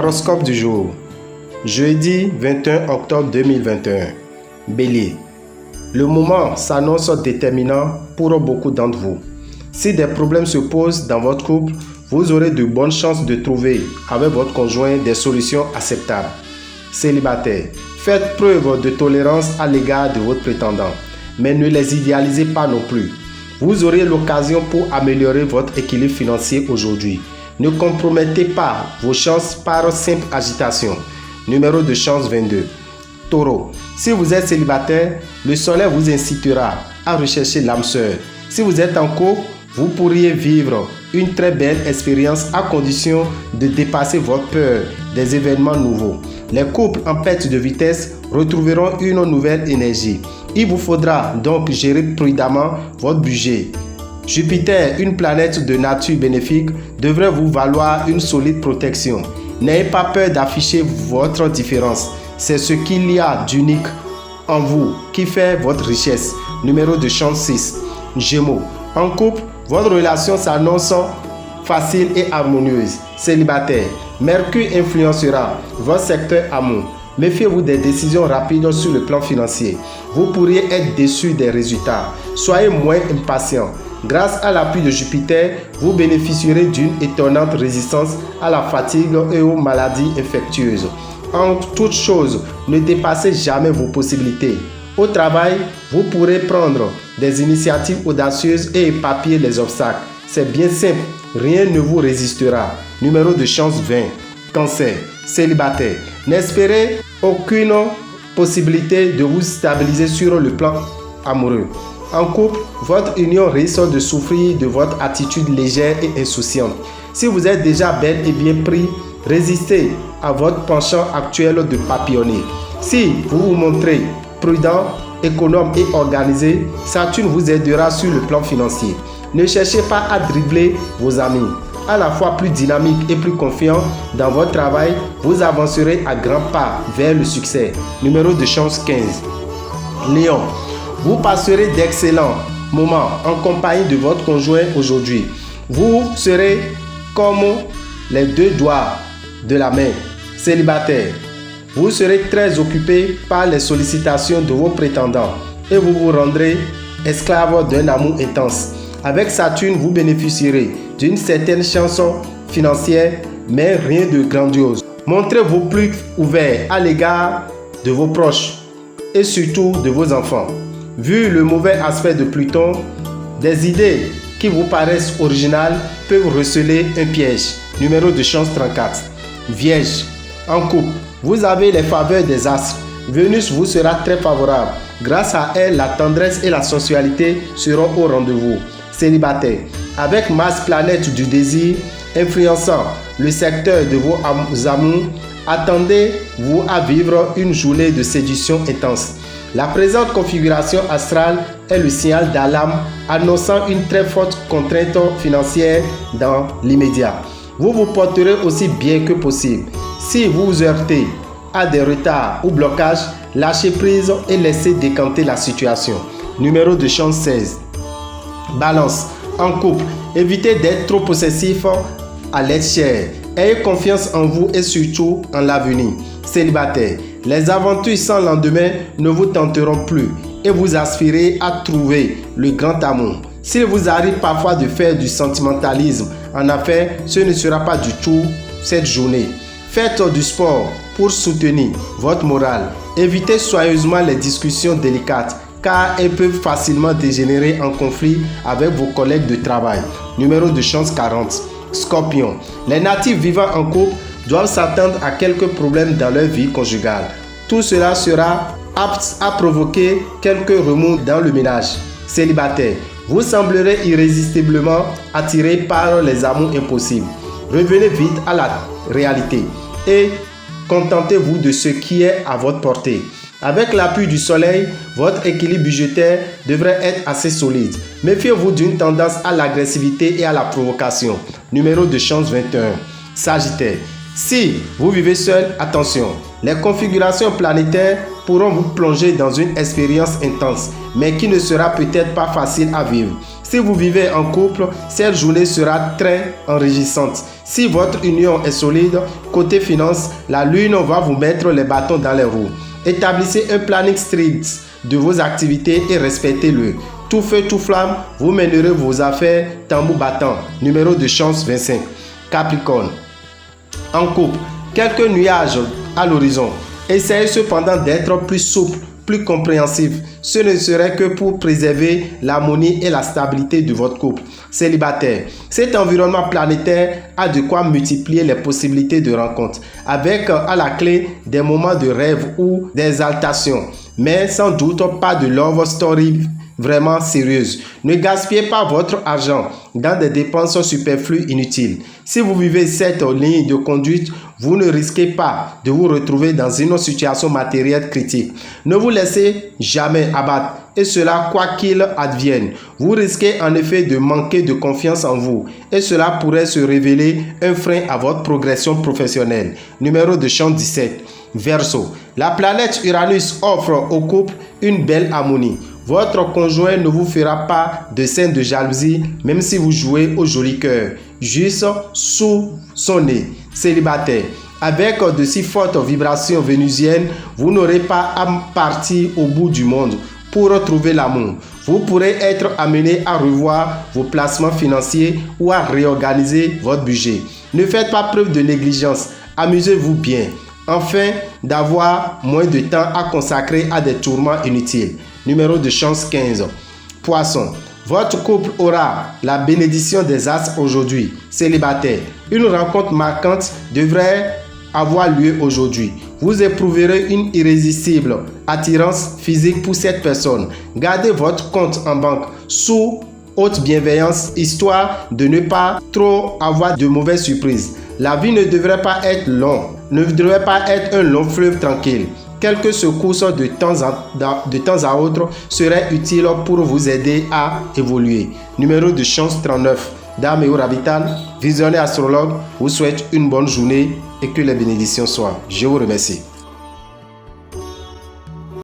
Horoscope du jour. Jeudi 21 octobre 2021. Bélier. Le moment s'annonce déterminant pour beaucoup d'entre vous. Si des problèmes se posent dans votre couple, vous aurez de bonnes chances de trouver avec votre conjoint des solutions acceptables. Célibataire. Faites preuve de tolérance à l'égard de votre prétendant, mais ne les idéalisez pas non plus. Vous aurez l'occasion pour améliorer votre équilibre financier aujourd'hui. Ne compromettez pas vos chances par simple agitation. Numéro de chance 22. Taureau. Si vous êtes célibataire, le soleil vous incitera à rechercher l'âme sœur. Si vous êtes en couple, vous pourriez vivre une très belle expérience à condition de dépasser votre peur des événements nouveaux. Les couples en perte de vitesse retrouveront une nouvelle énergie. Il vous faudra donc gérer prudemment votre budget. Jupiter, une planète de nature bénéfique, devrait vous valoir une solide protection. N'ayez pas peur d'afficher votre différence. C'est ce qu'il y a d'unique en vous qui fait votre richesse. Numéro de chance 6. Gémeaux. En couple, votre relation s'annonce facile et harmonieuse. Célibataire. Mercure influencera votre secteur amour. Méfiez-vous des décisions rapides sur le plan financier. Vous pourriez être déçu des résultats. Soyez moins impatient. Grâce à l'appui de Jupiter, vous bénéficierez d'une étonnante résistance à la fatigue et aux maladies infectieuses. En toute chose, ne dépassez jamais vos possibilités. Au travail, vous pourrez prendre des initiatives audacieuses et éparpiller les obstacles. C'est bien simple, rien ne vous résistera. Numéro de chance 20. Cancer. Célibataire. N'espérez aucune possibilité de vous stabiliser sur le plan amoureux. En couple, votre union risque de souffrir de votre attitude légère et insouciante. Si vous êtes déjà bel et bien pris, résistez à votre penchant actuel de papillonner. Si vous vous montrez prudent, économe et organisé, Saturne vous aidera sur le plan financier. Ne cherchez pas à dribbler vos amis. À la fois plus dynamique et plus confiant dans votre travail, vous avancerez à grands pas vers le succès. Numéro de chance 15. Lion. Vous passerez d'excellents moments en compagnie de votre conjoint aujourd'hui. Vous serez comme les deux doigts de la main. Célibataire. Vous serez très occupé par les sollicitations de vos prétendants et vous vous rendrez esclave d'un amour intense. Avec Saturne, vous bénéficierez d'une certaine chance financière, mais rien de grandiose. Montrez-vous plus ouvert à l'égard de vos proches et surtout de vos enfants. Vu le mauvais aspect de Pluton, des idées qui vous paraissent originales peuvent receler un piège. Numéro de chance 34. Vierge. En couple, vous avez les faveurs des astres. Vénus vous sera très favorable. Grâce à elle, la tendresse et la sensualité seront au rendez-vous. Célibataire. Avec Mars, planète du désir, influençant le secteur de vos amours, attendez-vous à vivre une journée de séduction intense. La présente configuration astrale est le signal d'alarme annonçant une très forte contrainte financière dans l'immédiat. Vous vous porterez aussi bien que possible. Si vous vous heurtez à des retards ou blocages, lâchez prise et laissez décanter la situation. Numéro de chance 16. Balance. En couple, évitez d'être trop possessif à l'être cher. Ayez confiance en vous et surtout en l'avenir. Célibataire. Les aventures sans lendemain ne vous tenteront plus et vous aspirez à trouver le grand amour. S'il vous arrive parfois de faire du sentimentalisme en affaires, ce ne sera pas du tout cette journée. Faites du sport pour soutenir votre morale. Évitez soigneusement les discussions délicates car elles peuvent facilement dégénérer en conflit avec vos collègues de travail. Numéro de chance 40. Scorpion. Les natifs vivant en couple doivent s'attendre à quelques problèmes dans leur vie conjugale. Tout cela sera apte à provoquer quelques remous dans le ménage. Célibataire. Vous semblerez irrésistiblement attiré par les amours impossibles. Revenez vite à la réalité et contentez-vous de ce qui est à votre portée. Avec l'appui du soleil, votre équilibre budgétaire devrait être assez solide. Méfiez-vous d'une tendance à l'agressivité et à la provocation. Numéro de chance 21. Sagittaire. Si vous vivez seul, attention, les configurations planétaires pourront vous plonger dans une expérience intense, mais qui ne sera peut-être pas facile à vivre. Si vous vivez en couple, cette journée sera très enrichissante. Si votre union est solide, côté finance, la lune va vous mettre les bâtons dans les roues. Établissez un planning strict de vos activités et respectez-le. Tout feu, tout flamme, vous mènerez vos affaires tambour battant. Numéro de chance 25. Capricorne. En couple, quelques nuages à l'horizon. Essayez cependant d'être plus souple, plus compréhensif. Ce ne serait que pour préserver l'harmonie et la stabilité de votre couple. Célibataire. Cet environnement planétaire a de quoi multiplier les possibilités de rencontres, avec à la clé des moments de rêve ou d'exaltation, mais sans doute pas de love story vraiment sérieuse. Ne gaspillez pas votre argent dans des dépenses superflues inutiles. Si vous vivez cette ligne de conduite, vous ne risquez pas de vous retrouver dans une situation matérielle critique. Ne vous laissez jamais abattre, et cela quoi qu'il advienne. Vous risquez en effet de manquer de confiance en vous, et cela pourrait se révéler un frein à votre progression professionnelle. Numéro de chance 17. Verseau. La planète Uranus offre au couple une belle harmonie. Votre conjoint ne vous fera pas de scène de jalousie, même si vous jouez au joli cœur, juste sous son nez. Célibataire. Avec de si fortes vibrations vénusiennes, vous n'aurez pas à partir au bout du monde pour trouver l'amour. Vous pourrez être amené à revoir vos placements financiers ou à réorganiser votre budget. Ne faites pas preuve de négligence. Amusez-vous bien. Afin d'avoir moins de temps à consacrer à des tourments inutiles. Numéro de chance 15. Poisson. Votre couple aura la bénédiction des astres aujourd'hui. Célibataire. Une rencontre marquante devrait avoir lieu aujourd'hui. Vous éprouverez une irrésistible attirance physique pour cette personne. Gardez votre compte en banque sous haute bienveillance, histoire de ne pas trop avoir de mauvaises surprises. La vie ne devrait pas être un long fleuve tranquille. Quelques secousses de temps à autre seraient utiles pour vous aider à évoluer. Numéro de chance 39. Dame et Rabitan, visionnaire astrologue, vous souhaite une bonne journée et que les bénédictions soient. Je vous remercie.